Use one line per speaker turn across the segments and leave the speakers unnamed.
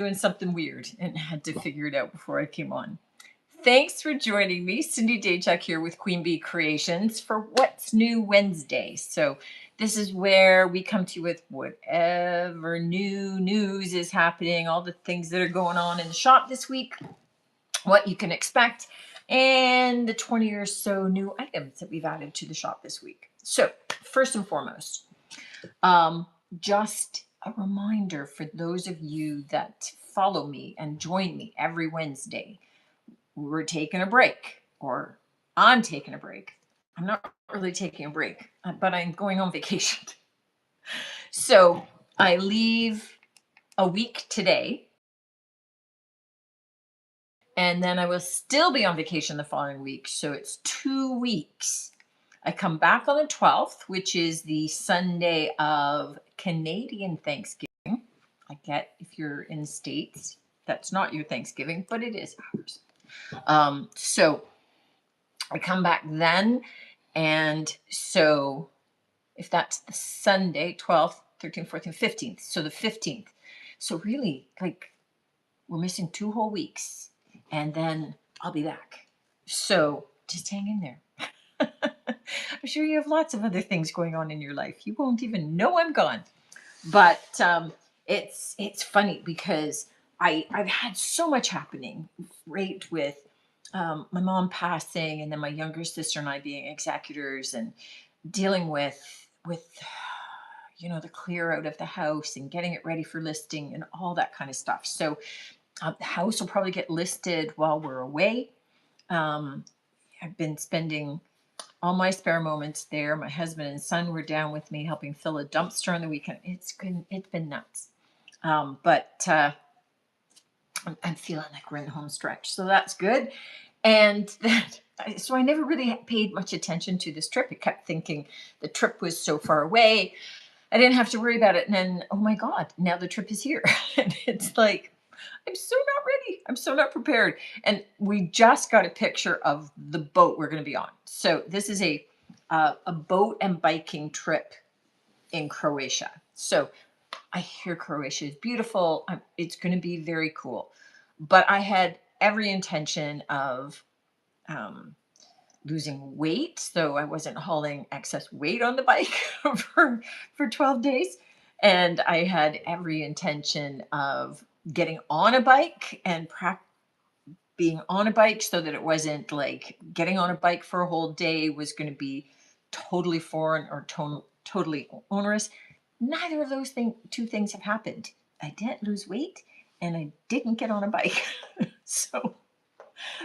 doing something weird and had to figure it out before I came on. Thanks for joining me. Cindy Daychuk here with Queen Bee Creations for What's New Wednesday. So, this is where we come to you with whatever new news is happening, all the things that are going on in the shop this week, what you can expect, and the 20 or so new items that we've added to the shop this week. So, first and foremost, just a reminder for those of you that follow me and join me every Wednesday. We're taking a break, or I'm taking a break. I'm not really taking a break, but I'm going on vacation. So I leave a week today, and then I will still be on vacation the following week. So it's 2 weeks. I come back on the 12th, which is the Sunday of Canadian Thanksgiving. I get if you're in the States, that's not your Thanksgiving, but it is ours. So I come back then. And so if that's the Sunday, 12th, 13th, 14th, 15th, so the 15th. So really, like, we're missing 2 whole weeks, and then I'll be back. So just hang in there. I'm sure you have lots of other things going on in your life. You won't even know I'm gone. But it's funny because I've had so much happening, right, with my mom passing, and then my younger sister and I being executors, and dealing with the clear out of the house and getting it ready for listing and all that kind of stuff. So the house will probably get listed while we're away. um, I've been spending all my spare moments there. My husband and son were down with me helping fill a dumpster on the weekend. It's been nuts. But I'm feeling like we're in the home stretch, so that's good. And that, so I never really paid much attention to this trip. I kept thinking the trip was so far away, I didn't have to worry about it. And then, oh my God, now the trip is here. And it's like, I'm so not ready. I'm so not prepared. And we just got a picture of the boat we're going to be on. So this is a boat and biking trip in Croatia. So I hear Croatia is beautiful. It's going to be very cool. But I had every intention of um, losing weight, so I wasn't hauling excess weight on the bike for 12 days. And I had every intention of getting on a bike and being on a bike, so that it wasn't like getting on a bike for a whole day was going to be totally foreign or totally onerous. Neither of those two things have happened. I didn't lose weight, and I didn't get on a bike. So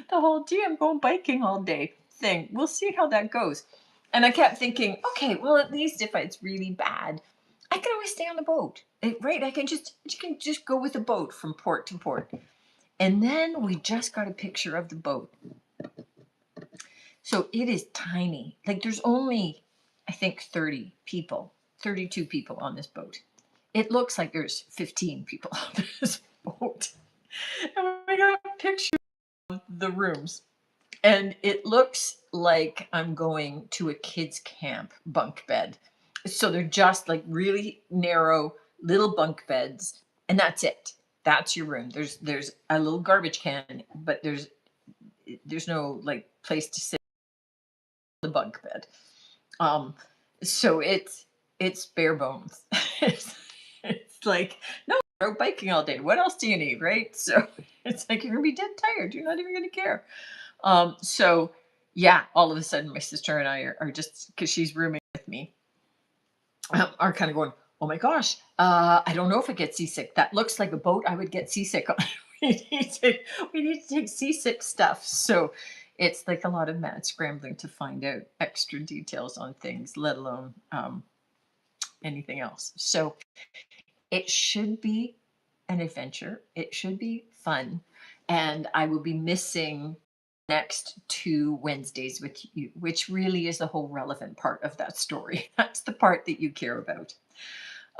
the whole gee, I'm going biking all day thing, we'll see how that goes. And I kept thinking, okay, well, at least if it's really bad, I can always stay on the boat, right? You can just go with the boat from port to port. And then we just got a picture of the boat. So it is tiny. Like, there's only, I think, 32 people on this boat. It looks like there's 15 people on this boat. And we got pictures of the rooms. And it looks like I'm going to a kids' camp bunk bed. So they're just like really narrow little bunk beds, and that's it. That's your room. There's a little garbage can, but there's no like place to sit on the bunk bed. Um, so it's bare bones. It's like, no, we're out biking all day. What else do you need, right? So it's like, you're gonna be dead tired. You're not even gonna care. So yeah, all of a sudden my sister and I are just, because she's rooming with me, are kind of going, oh my gosh, I don't know if I get seasick. That looks like a boat I would get seasick on. we need to we need to take seasick stuff. So it's like a lot of mad scrambling to find out extra details on things, let alone anything else. So it should be an adventure. It should be fun. And I will be missing next 2 Wednesdays with you, which really is the whole relevant part of that story. That's the part that you care about.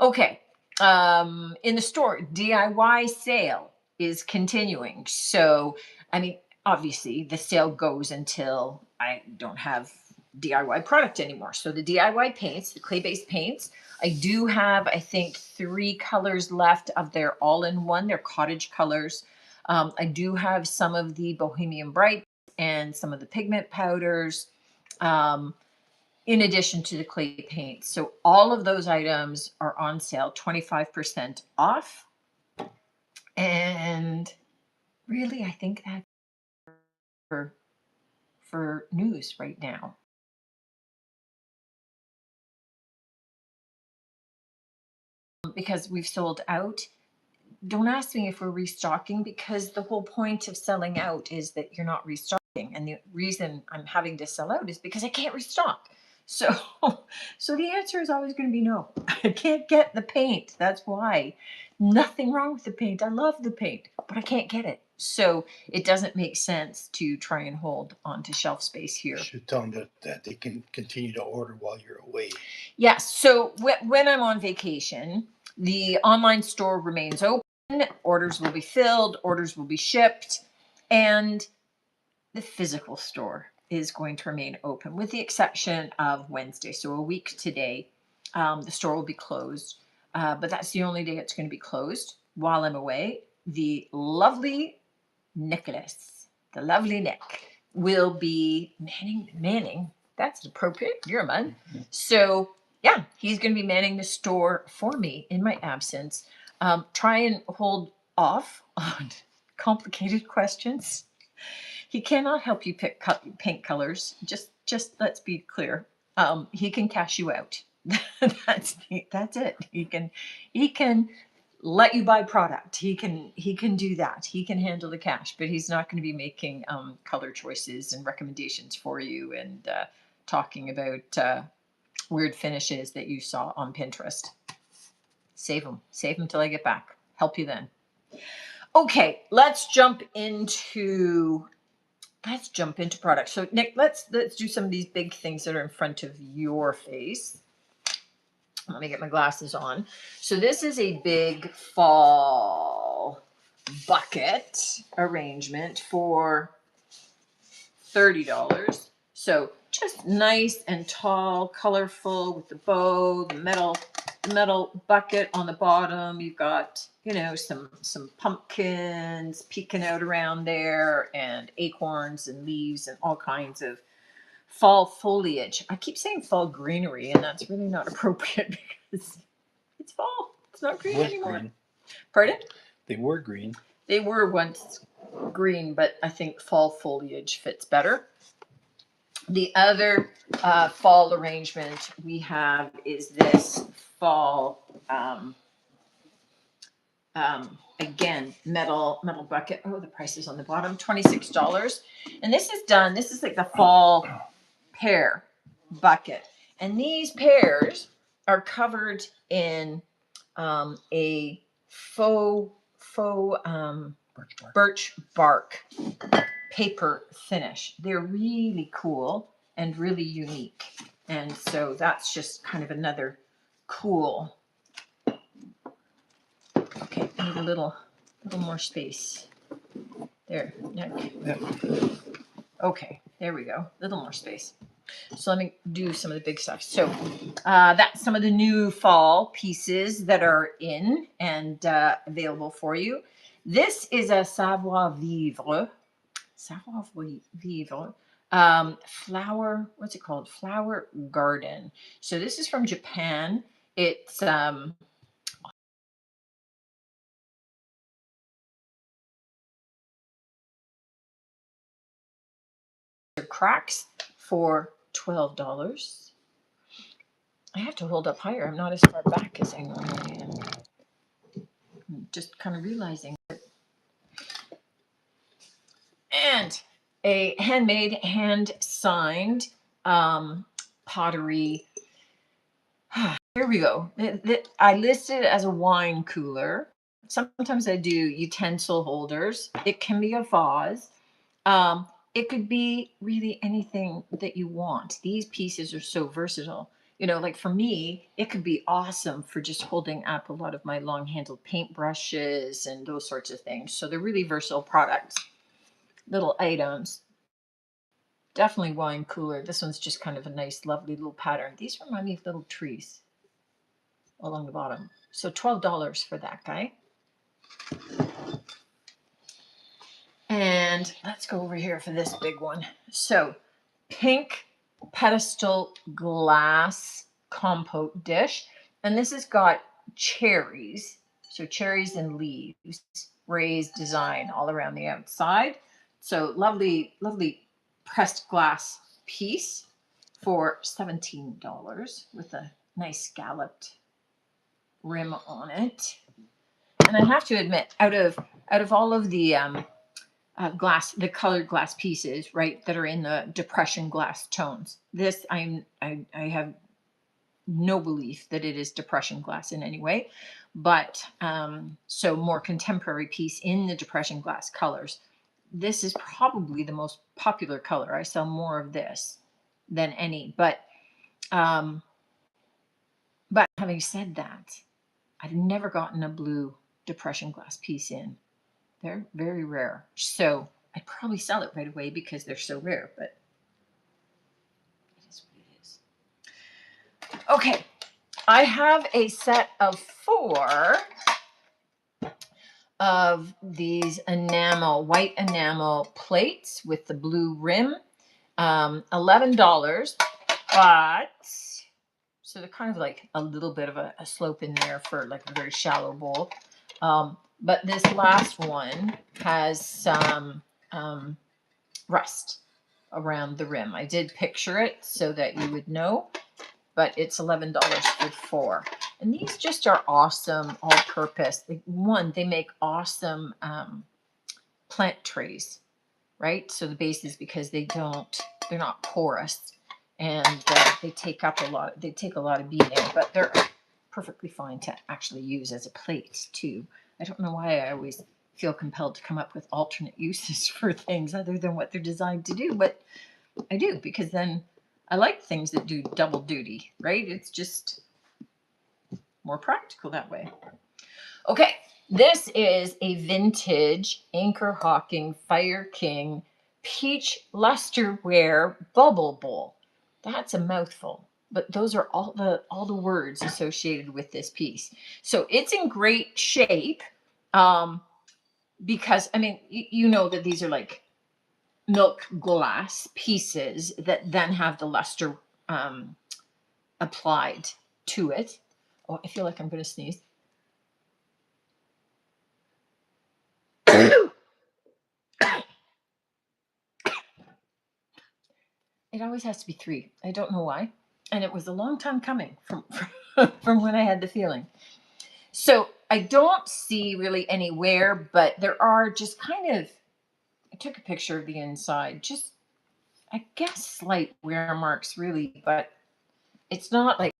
Okay. In the store, DIY sale is continuing. So, I mean, obviously, the sale goes until I don't have DIY product anymore. So the DIY paints, the clay-based paints, I do have, I think, 3 colors left of their all-in-one. They're cottage colors. I do have some of the Bohemian Bright and some of the pigment powders, in addition to the clay paints. So all of those items are on sale, 25% off. And really, I think that's for news right now. Because we've sold out. Don't ask me if we're restocking, because the whole point of selling out is that you're not restocking. And the reason I'm having to sell out is because I can't restock. So, so the answer is always going to be no. I can't get the paint. That's why. Nothing wrong with the paint. I love the paint, but I can't get it. So it doesn't make sense to try and hold onto shelf space here.
You should tell them that they can continue to order while you're away.
Yes. So when I'm on vacation, the online store remains open. Orders will be filled, orders will be shipped, and the physical store is going to remain open with the exception of Wednesday. So a week today, the store will be closed, but that's the only day it's going to be closed while I'm away. The lovely Nicholas, the lovely Nick, will be manning. That's appropriate. You're a man. So yeah, he's going to be manning the store for me in my absence. Try and hold off on complicated questions. He cannot help you pick paint colors. Just let's be clear. He can cash you out. that's it. He can let you buy product. He can do that. He can handle the cash, but he's not going to be making color choices and recommendations for you and talking about weird finishes that you saw on Pinterest. Save them till I get back. Help you then. Okay, let's jump into products. So Nick, let's do some of these big things that are in front of your face. Let me get my glasses on. So this is a big fall bucket arrangement for $30. So just nice and tall, colorful with the bow, the metal bucket on the bottom. You've got, some pumpkins peeking out around there and acorns and leaves and all kinds of fall foliage. I keep saying fall greenery, and that's really not appropriate because it's fall. It's not green anymore. Green. Pardon?
They were green.
They were once green, but I think fall foliage fits better. The other fall arrangement we have is this fall, again, metal bucket. Oh, the price is on the bottom, $26. And this is like the fall pear bucket. And these pears are covered in a faux birch bark paper finish. They're really cool and really unique. And so that's just kind of another cool. Okay, I need a little more space. There, Nick.
Yeah.
Okay, there we go. A little more space. So let me do some of the big stuff. So that's some of the new fall pieces that are in and available for you. This is a savoir vivre. Flower, what's it called? Flower garden. So this is from Japan. It's cracks for $12. I have to hold up higher. I'm not as far back as I normally am. I'm just kind of realizing it. And a handmade, hand-signed pottery. Here we go. I listed it as a wine cooler. Sometimes I do utensil holders. It can be a vase. It could be really anything that you want. These pieces are so versatile. Like for me, it could be awesome for just holding up a lot of my long-handled paintbrushes and those sorts of things. So they're really versatile products. Little items. Definitely wine cooler. This one's just kind of a nice, lovely little pattern. These remind me of little trees. along the bottom. So $12 for that guy. And let's go over here for this big one. So pink pedestal glass compote dish. And this has got cherries. So cherries and leaves, raised design all around the outside. So lovely, lovely pressed glass piece for $17 with a nice scalloped rim on it. And I have to admit, out of all of the glass, the colored glass pieces, right, that are in the depression glass tones, this I have no belief that it is depression glass in any way, but so more contemporary piece in the depression glass colors. This is probably the most popular color. I sell more of this than any, but having said that, I've never gotten a blue depression glass piece in. They're very rare. So I'd probably sell it right away because they're so rare, but it is what it is. Okay, I have a set of 4 of these white enamel plates with the blue rim. $11, but so they're kind of like a little bit of a slope in there for like a very shallow bowl. But this last one has some rust around the rim. I did picture it so that you would know, but it's $11 for 4. And these just are awesome all-purpose. One, they make awesome plant trays, right? So the base is because they're not porous, and they take a lot of beating, but they're perfectly fine to actually use as a plate too. I don't know why I always feel compelled to come up with alternate uses for things other than what they're designed to do, but I do, because then I like things that do double duty, right? It's just more practical that way. Okay, this is a vintage Anchor Hawking Fire King peach lusterware bubble bowl. That's a mouthful, but those are all the words associated with this piece. So it's in great shape, because I mean, you know that these are like milk glass pieces that then have the luster applied to it. Oh, I feel like I'm going to sneeze. It always has to be 3. I don't know why. And it was a long time coming from from when I had the feeling. So I don't see really any wear, but there are just kind of, I took a picture of the inside, just, I guess, slight wear marks really, but it's not like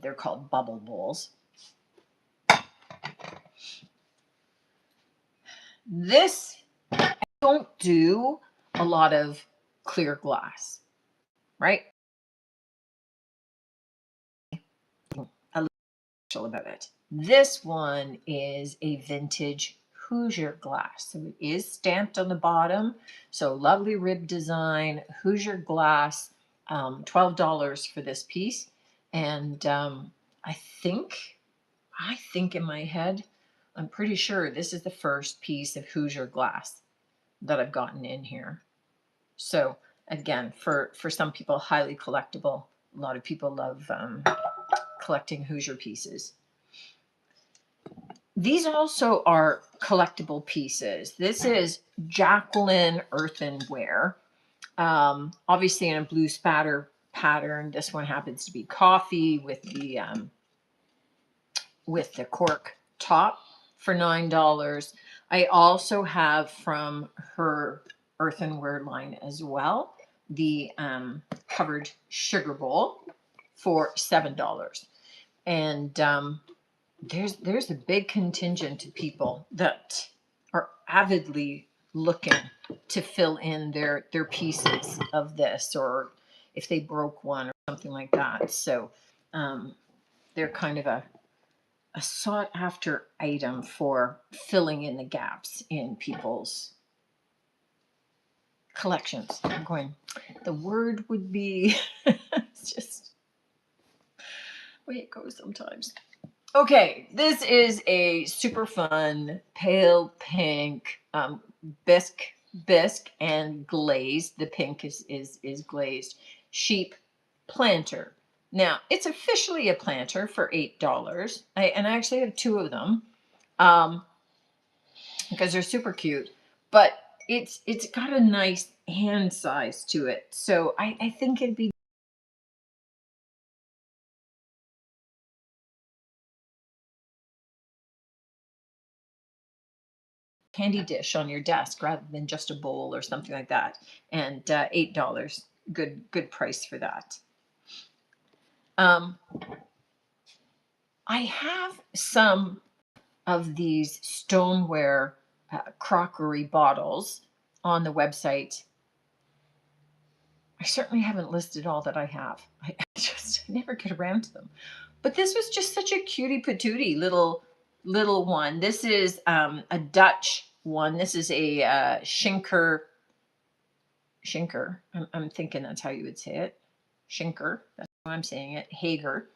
they're called bubble bowls. This, I don't do a lot of clear glass, right? A little about it. This one is a vintage Hoosier glass. So it is stamped on the bottom. So lovely rib design, Hoosier glass, $12 for this piece. And I think in my head, I'm pretty sure this is the first piece of Hoosier glass that I've gotten in here. So again, for some people, highly collectible. A lot of people love collecting Hoosier pieces. These also are collectible pieces. This is Jacqueline earthenware, obviously in a blue spatter pattern. This one happens to be coffee with the cork top for $9. I also have from her earthenware line as well the covered sugar bowl for $7. And there's a big contingent of people that are avidly looking to fill in their pieces of this, or if they broke one or something like that. So they're kind of a a sought after item for filling in the gaps in people's collections. I'm going, the word would be, it's just the way it goes sometimes. Okay, this is a super fun pale pink bisque and glazed. The pink is glazed sheep planter. Now it's officially a planter for $8. And I actually have two of them because they're super cute. But it's got a nice hand size to it, so I think it'd be handy dish on your desk rather than just a bowl or something like that. And $8, good price for that. I have some of these stoneware crockery bottles on the website. I certainly haven't listed all that I have. I just never get around to them. But this was just such a cutie patootie little one. This is a Dutch one. This is a Schinker. I'm thinking that's how you would say it. Schinker. That's how I'm saying it. Hager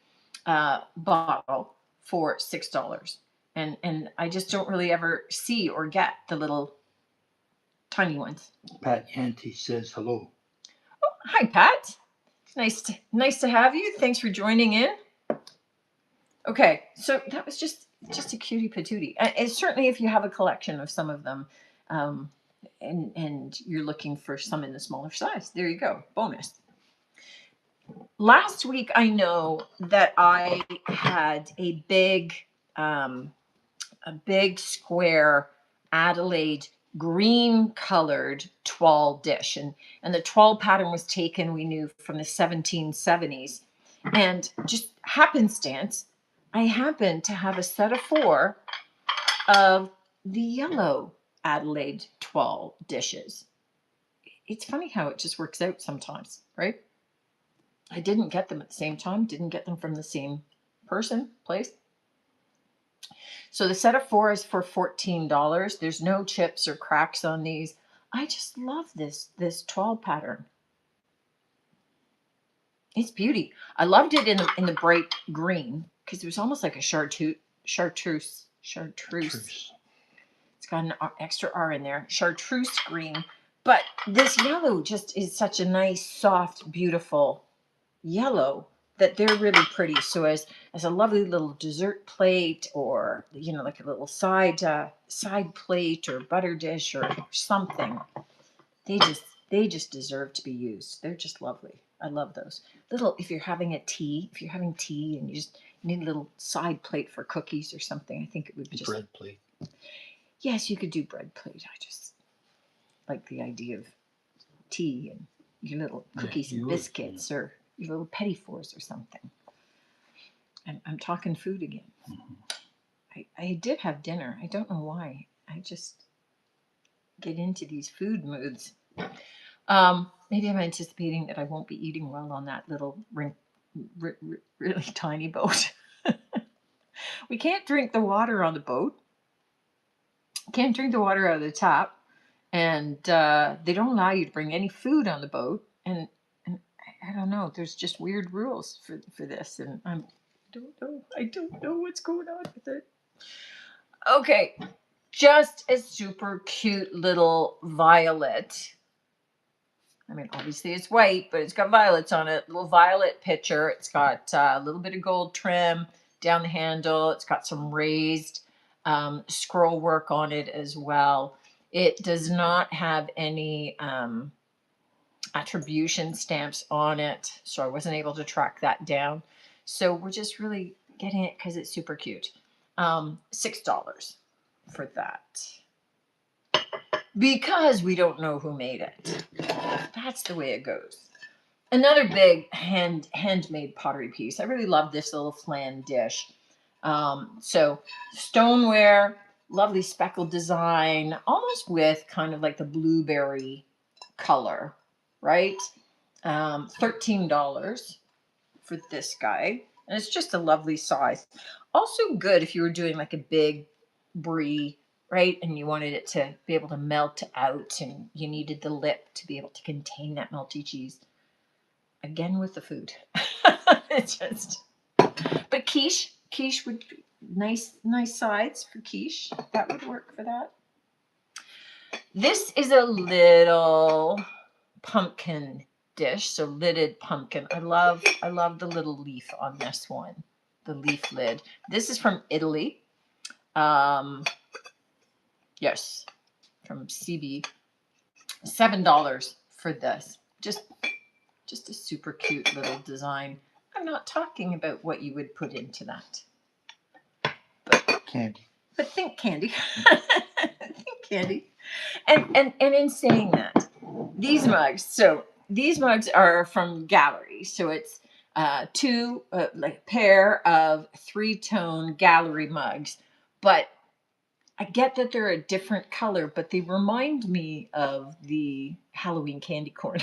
bottle for $6. And I just don't really ever see or get the little tiny ones.
Pat Yanti says hello.
Oh, hi, Pat. Nice to have you. Thanks for joining in. Okay, so that was just a cutie patootie. And certainly, if you have a collection of some of them, and you're looking for some in the smaller size, there you go. Bonus. Last week, I know that I had a big square Adelaide green colored toile dish, and the toile pattern was taken, we knew, from the 1770s, and just happenstance I happened to have a set of 4 of the yellow Adelaide toile dishes. It's funny how it just works out sometimes, right? I didn't get them at the same time, didn't get them from the same place. So the set of 4 is for $14. There's no chips or cracks on these. I just love this toile pattern. It's beauty. I loved it in the bright green because it was almost like a chartreuse. It's got an extra R in there. Chartreuse green. But this yellow just is such a nice, soft, beautiful yellow that they're really pretty. So as a lovely little dessert plate, or like a little side plate or butter dish or something, they just deserve to be used. They're just lovely. I love those. If you're having tea and you just need a little side plate for cookies or something, I think it would be just
bread plate.
Yes, you could do bread plate. I just like the idea of tea and your little cookies and biscuits, or your little petit fours or something. I'm talking food again. Mm-hmm. I did have dinner. I don't know why. I just get into these food moods. Maybe I'm anticipating that I won't be eating well on that little really tiny boat. We can't drink the water on the boat. Can't drink the water out of the tap. And they don't allow you to bring any food on the boat. And I don't know. There's just weird rules for this. And I don't know what's going on with it. Okay. Just a super cute little violet. I mean, obviously it's white, but it's got violets on it. Little violet pitcher. It's got a little bit of gold trim down the handle. It's got some raised scroll work on it as well. It does not have any attribution stamps on it, so I wasn't able to track that down. So we're just really getting it because it's super cute. $6 for that. Because we don't know who made it. That's the way it goes. Another big handmade pottery piece. I really love this little flan dish. So stoneware, lovely speckled design, almost with kind of like the blueberry color, right? $13 for this guy. And it's just a lovely size. Also good if you were doing like a big brie, right? And you wanted it to be able to melt out and you needed the lip to be able to contain that melty cheese. Again with the food. It's just, but quiche would be nice sides for quiche. That would work for that. This is a little pumpkin dish, so lidded pumpkin. I love the little leaf on this one, the leaf lid. This is from Italy. Yes, from CB. $7 for this. Just a super cute little design. I'm not talking about what you would put into that.
Candy.
But think candy. Think candy. And in saying that, these mugs are from Gallery. So it's two like pair of 3-tone Gallery mugs, but I get that they're a different color, but they remind me of the Halloween candy corn.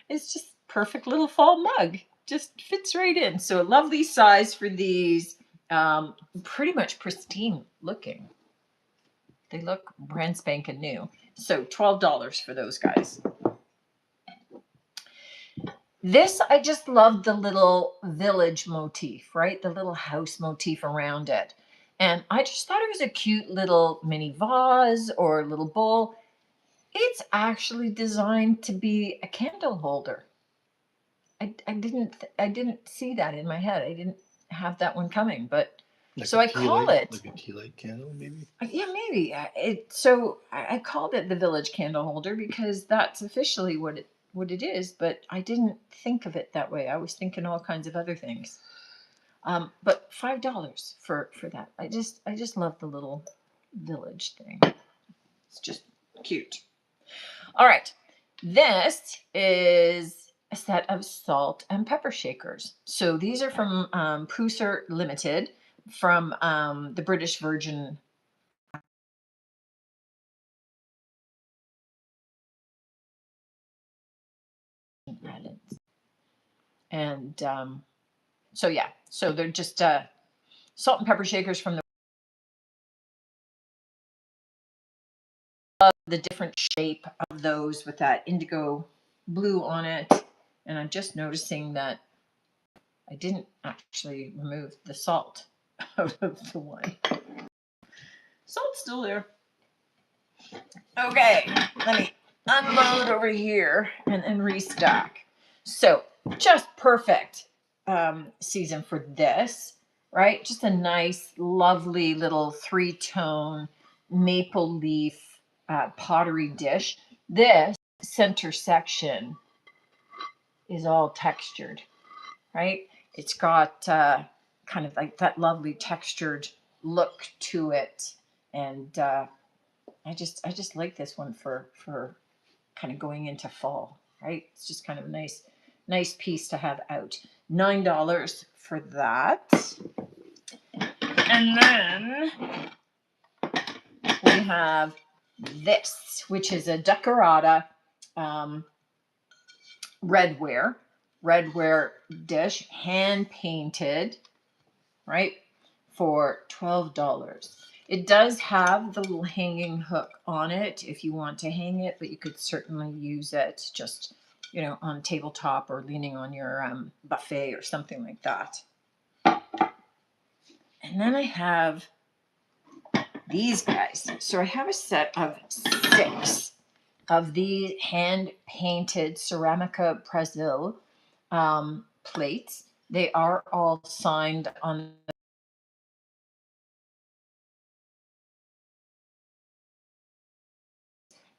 It's just perfect little fall mug. Just fits right in. So a lovely size for these. Pretty much pristine looking. They look brand spanking new. So $12 for those guys. This, I just love the little village motif, right? The little house motif around it. And I just thought it was a cute little mini vase or little bowl. It's actually designed to be a candle holder. I didn't see that in my head. I didn't have that one coming, but
Like
so
a
I
tea
call
light,
it.
like a tea light candle, maybe.
Yeah, maybe. So I called it the village candle holder because that's officially what it is. But I didn't think of it that way. I was thinking all kinds of other things. But $5 for that. I just love the little village thing. It's just cute. All right, this is a set of salt and pepper shakers. So these are from Prusa Limited, from the British Virgin Islands. And so yeah, so they're just salt and pepper shakers from the different shape of those with that indigo blue on it. And I'm just noticing that I didn't actually remove the salt out of the one. Salt's still there. Okay, let me unload over here and restock. So just perfect season for this, right? Just a nice, lovely little 3-tone maple leaf pottery dish. This center section is all textured, right? It's got kind of like that lovely textured look to it, and I just like this one for kind of going into fall, right? It's just kind of a nice piece to have out. $9 for that. And then we have this, which is a Decorata redware dish, hand painted, right? For $12. It does have the little hanging hook on it if you want to hang it, but you could certainly use it just, on tabletop or leaning on your buffet or something like that. And then I have these guys. So I have a set of 6 of these hand-painted Ceramica Brazil plates. They are all signed on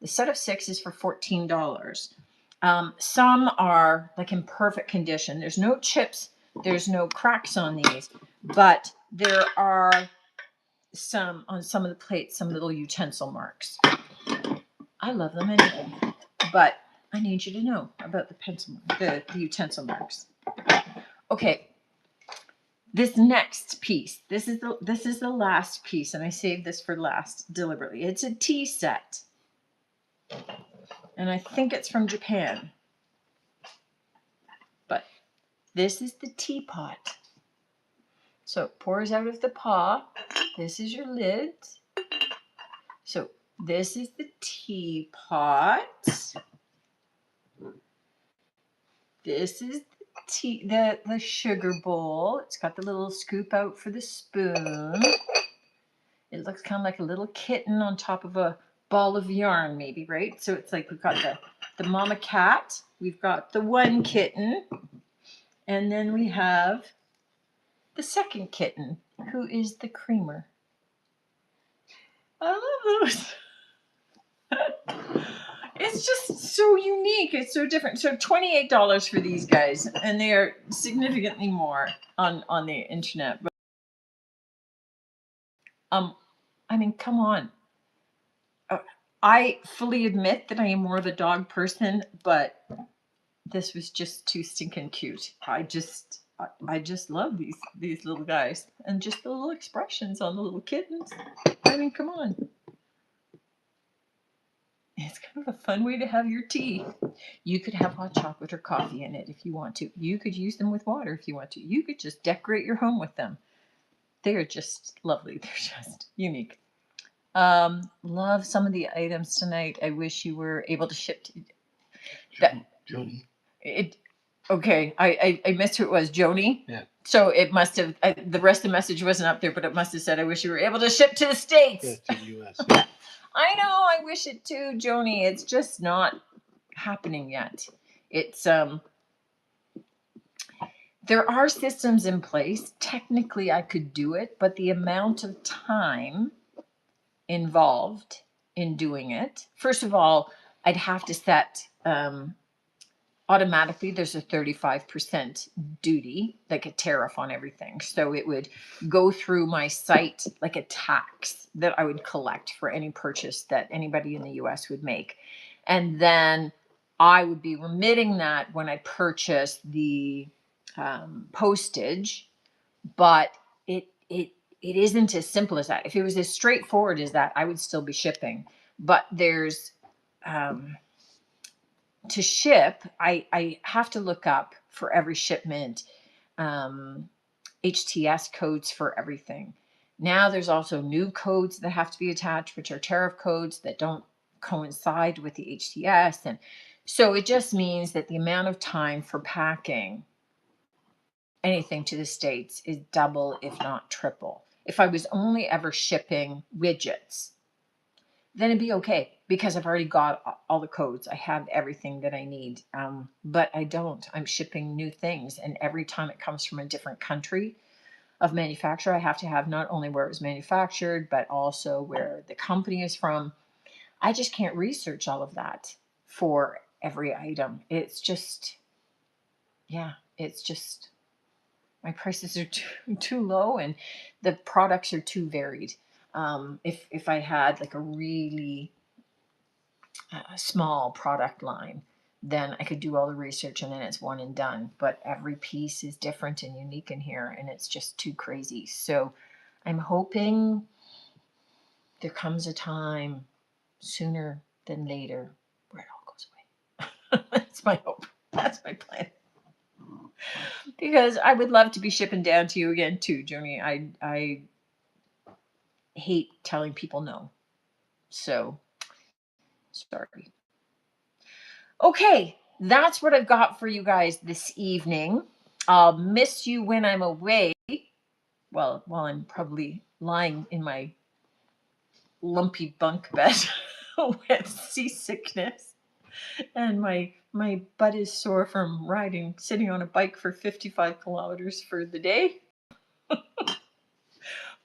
the set of 6 is for $14. Some are like in perfect condition. There's no chips, there's no cracks on these, but there are some on some of the plates, some little utensil marks. I love them anyway, but I need you to know about the utensil marks. Okay, this next piece, this is the last piece, and I saved this for last deliberately. It's a tea set. And I think it's from Japan. But this is the teapot. So it pours out of the paw. This is your lid. So this is the teapot. This is the sugar bowl. It's got the little scoop out for the spoon. It looks kind of like a little kitten on top of a ball of yarn, maybe, right? So it's like we've got the mama cat, we've got the one kitten, and then we have the second kitten, who is the creamer. I love those. It's just so unique. It's so different. So $28 for these guys, and they are significantly more on the internet. But, I mean, come on. I fully admit that I am more of a dog person, but this was just too stinking cute. I just love these little guys, and just the little expressions on the little kittens. I mean, come on. It's kind of a fun way to have your tea. You could have hot chocolate or coffee in it if you want to. You could use them with water if you want to. You could just decorate your home with them. They are just lovely. They're just unique. Love some of the items tonight. I wish you were able to ship to that.
Joni.
Okay, I missed who it was. Joni?
Yeah.
So it must have, the rest of the message wasn't up there, but it must have said, I wish you were able to ship to the States.
Yeah, to the U.S. Yeah.
I know, I wish it too, Joni. It's just not happening yet. It's there are systems in place. Technically I could do it, but the amount of time involved in doing it. First of all, I'd have to set automatically there's a 35% duty, like a tariff on everything. So it would go through my site like a tax that I would collect for any purchase that anybody in the US would make. And then I would be remitting that when I purchase the postage, but it isn't as simple as that. If it was as straightforward as that, I would still be shipping. But there's to ship, I have to look up for every shipment HTS codes for everything. Now there's also new codes that have to be attached, which are tariff codes that don't coincide with the HTS. And so it just means that the amount of time for packing anything to the States is double, if not triple. If I was only ever shipping widgets, then it'd be okay because I've already got all the codes. I have everything that I need. But I don't. I'm shipping new things. And every time it comes from a different country of manufacture, I have to have not only where it was manufactured, but also where the company is from. I just can't research all of that for every item. It's just, yeah, it's just, my prices are too low and the products are too varied. If I had like a really small product line, then I could do all the research and then it's one and done. But every piece is different and unique in here, and it's just too crazy. So I'm hoping there comes a time sooner than later where it all goes away. That's my hope. That's my plan. Because I would love to be shipping down to you again too, Joni. I hate telling people no. So sorry. Okay, that's what I've got for you guys this evening. I'll miss you when I'm away. Well, while I'm probably lying in my lumpy bunk bed with seasickness, and my butt is sore from sitting on a bike for 55 kilometers for the day.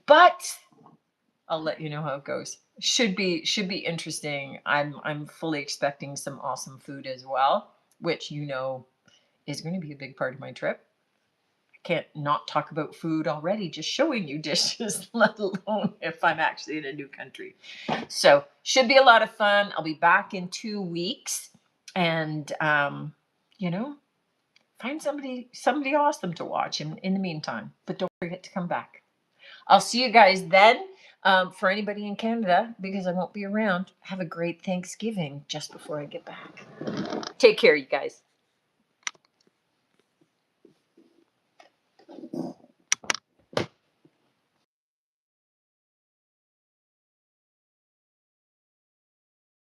But I'll let you know how it goes. Should be interesting. I'm fully expecting some awesome food as well, which is going to be a big part of my trip. I can't not talk about food already, just showing you dishes, let alone if I'm actually in a new country. So should be a lot of fun. I'll be back in 2 weeks, and find somebody awesome to watch in the meantime. But don't forget to come back. I'll see you guys then. For anybody in Canada, because I won't be around, have a great Thanksgiving just before I get back. Take care, you guys.